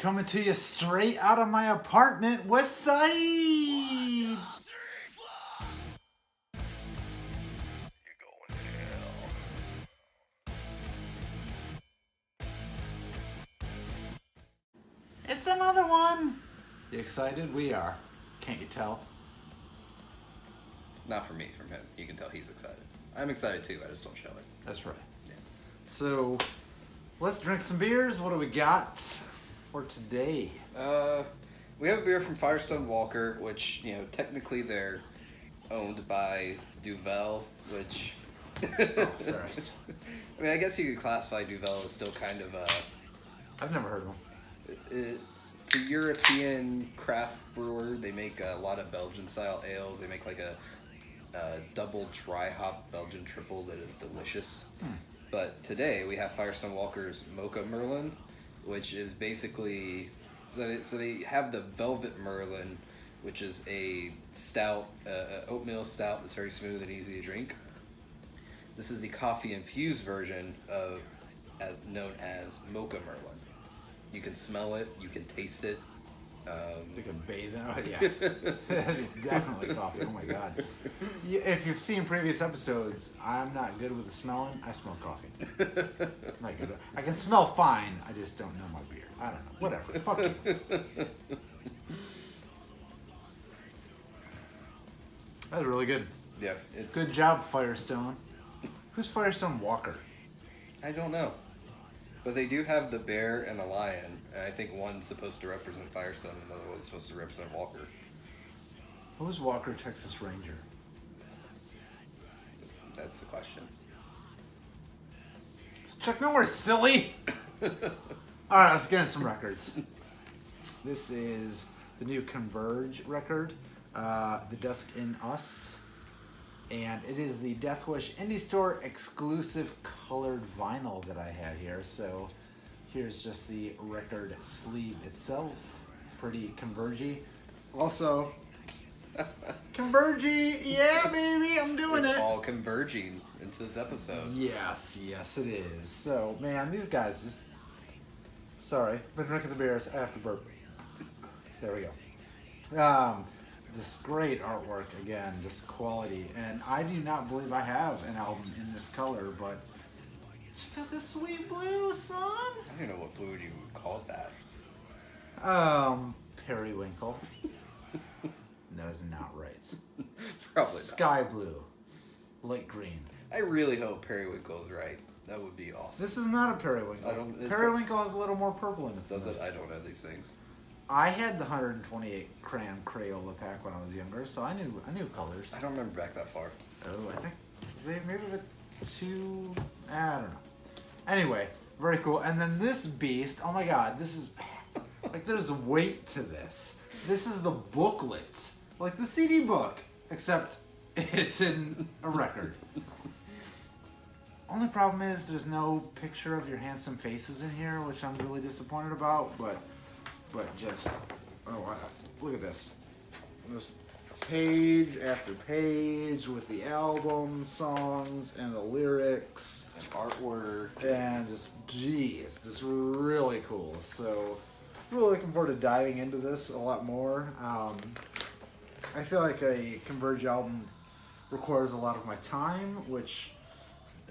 Coming to you straight out of my apartment, West Side. It's another one. You excited? We are. Can't you tell? Not from me, from him. You can tell he's excited. I'm excited too, I just don't show it. That's right. Yeah. So, let's drink some beers. What do we got for today? We have a beer from Firestone Walker, which, you know, technically they're owned by Duvel, which... Oh, sorry. I mean, I guess you could classify Duvel as still kind of I've never heard of them. It's a European craft brewer. They make a lot of Belgian-style ales. They make like a double dry hop Belgian triple that is delicious. But today we have Firestone Walker's Mocha Merlin, which is basically... So they have the Velvet Merlin, which is a stout, oatmeal stout that's very smooth and easy to drink. This is the coffee-infused version of known as Mocha Merlin. You can smell it, you can taste it. You can bathe in it. Oh, yeah. Definitely coffee. Oh, my God. If you've seen previous episodes, I'm not good with the smelling. I smell coffee. Not good. I can smell fine. I just don't know my beer. I don't know. Whatever. Fuck you. That was really good. Yeah. Good job, Firestone. Who's Firestone Walker? I don't know. But they do have the bear and the lion, and I think one's supposed to represent Firestone and the other one's supposed to represent Walker. Who's Walker, Texas Ranger? That's the question. It's Chuck Norris, silly! Alright, let's get into some records. This is the new Converge record, The Dusk in Us. And it is the Death Wish Indie Store exclusive colored vinyl that I have here. So here's just the record sleeve itself. Pretty Converge-y. Also, Converge-y! Yeah, baby, I'm doing it! It's all converging into this episode. Yes, yes it is. So, man, these guys just... Sorry, been drinking the beers. I have to burp. There we go. Just great artwork again, just quality. And I do not believe I have an album in this color, but check out this sweet blue, son. I don't know what blue you would call that. Periwinkle. That is not right. Probably Sky blue. Light green. not. I really hope Periwinkle is right. That would be awesome. This is not a periwinkle. Periwinkle has a little more purple in it. Does it? I don't know these things. I had the 128 crayon Crayola pack when I was younger, so I knew colors. I don't remember back that far. Oh, I think they maybe with two. I don't know. Anyway, very cool. And then this beast. Oh my God, this is like there's weight to this. This is the booklet, like the CD book, except it's in a record. Only problem is there's no picture of your handsome faces in here, which I'm really disappointed about. But just, oh wow, look at this. This page after page with the album, songs, and the lyrics. And artwork. And just, geez, just really cool. So, really looking forward to diving into this a lot more. I feel like a Converge album requires a lot of my time, which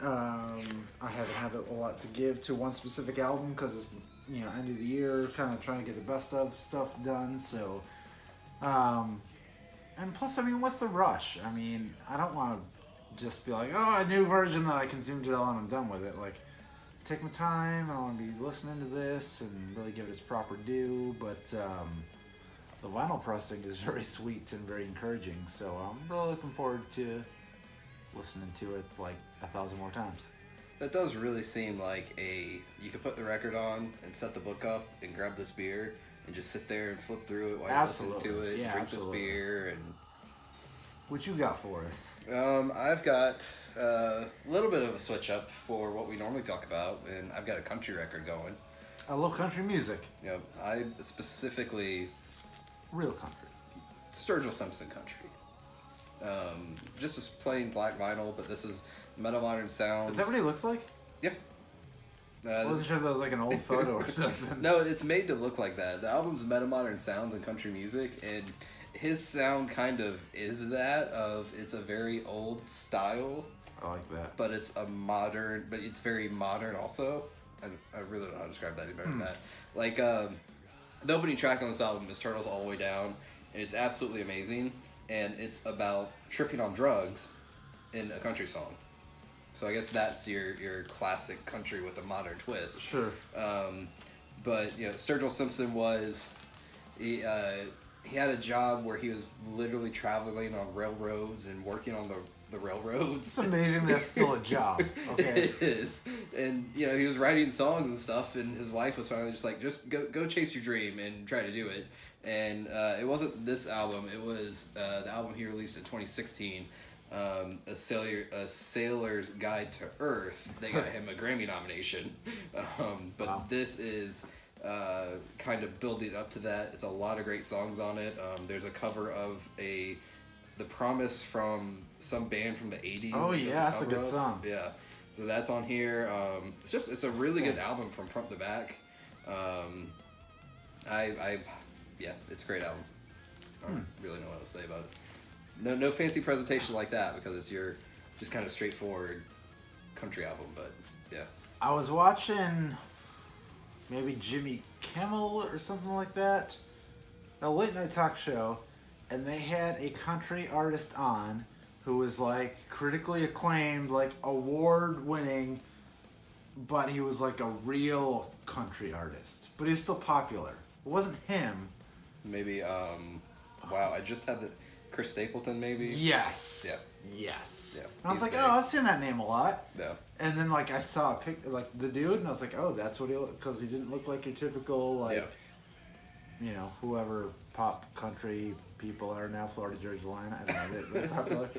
I haven't had a lot to give to one specific album because it's, you know, end of the year, kind of trying to get the best of stuff done. So, and plus, I mean, what's the rush? I mean, I don't want to just be like, oh, a new version that I consumed till and I'm done with it. Like, take my time. I want to be listening to this and really give it its proper due. But the vinyl pressing is very sweet and very encouraging. So I'm really looking forward to listening to it like 1,000 more times. That does really seem like you could put the record on and set the book up and grab this beer and just sit there and flip through it while you listen to it, yeah, drink this beer. And what you got for us? I've got a little bit of a switch up for what we normally talk about, and I've got a country record going. I love country music. Yeah, I specifically... Real country. Sturgill Simpson country. Just as plain black vinyl, but this is Metal Modern Sounds. Is that what he looks like? Yep. I wasn't sure if that was like an old photo or something. No, it's made to look like that. The album's meta-modern sounds and country music, and his sound kind of is that of, it's a very old style. I like that. But it's very modern also. I really don't know how to describe that any better than that. Like, the opening track on this album is Turtles All the Way Down, and it's absolutely amazing, and it's about tripping on drugs in a country song. So I guess that's your classic country with a modern twist. Sure. But you know, Sturgill Simpson was he had a job where he was literally traveling on railroads and working on the railroads. It's amazing that's still a job. Okay. It is. And you know, he was writing songs and stuff, and his wife was finally just like, just go chase your dream and try to do it. And it wasn't this album, it was the album he released in 2016. A Sailor's Guide to Earth. They got him a Grammy nomination. But Wow. This is kind of building up to that. It's a lot of great songs on it. There's a cover of The Promise from some band from the 80s. Oh, that he does yeah, that's a cover good of. song. Yeah. So that's on here. It's a really good album from front to back. Yeah, it's a great album. I don't really know what to say about it. No fancy presentation like that, because it's your just kind of straightforward country album, but yeah. I was watching maybe Jimmy Kimmel or something like that, a late night talk show, and they had a country artist on who was like critically acclaimed, like award winning, but he was like a real country artist, but he was still popular. It wasn't him. Maybe wow, I just had the Chris Stapleton, maybe. Yes. Yeah. Yes. Yeah. And I was He's like, big. oh, I've seen that name a lot. Yeah. And then like I saw a pic, like the dude, and I was like, oh, that's what he looked, because he didn't look like your typical like, you know, whoever pop country people are now, Florida, Georgia Line. I don't know, they're popular.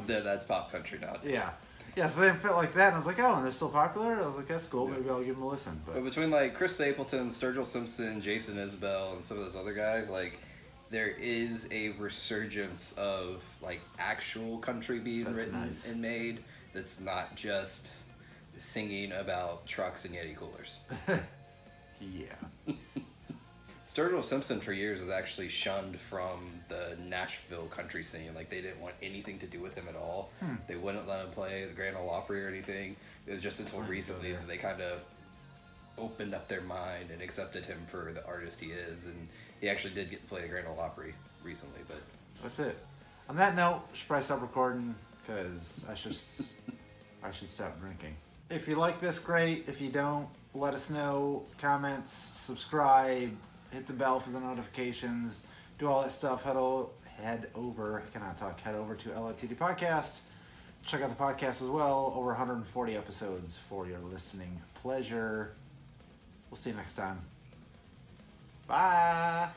That's pop country nowadays. Yeah. Yeah, so they didn't fit like that, and I was like, oh, and they're still popular? I was like, that's cool, maybe I'll give them a listen. But But between like Chris Stapleton, Sturgill Simpson, Jason Isbell, and some of those other guys, like there is a resurgence of like actual country being That's written nice. and made that's not just singing about trucks and Yeti coolers. yeah. Sturgill Simpson for years was actually shunned from the Nashville country scene. Like they didn't want anything to do with him at all. They wouldn't let him play the Grand Ole Opry or anything. It was just until recently that they kind of opened up their mind and accepted him for the artist he is. And he actually did get to play the Grand Ole Opry recently. But That's it. On that note, I should probably stop recording, because I should stop drinking. If you like this, great. If you don't, let us know. Comments, subscribe, hit the bell for the notifications, do all that stuff. Head over to LFTD Podcast. Check out the podcast as well. Over 140 episodes for your listening pleasure. We'll see you next time. Bye.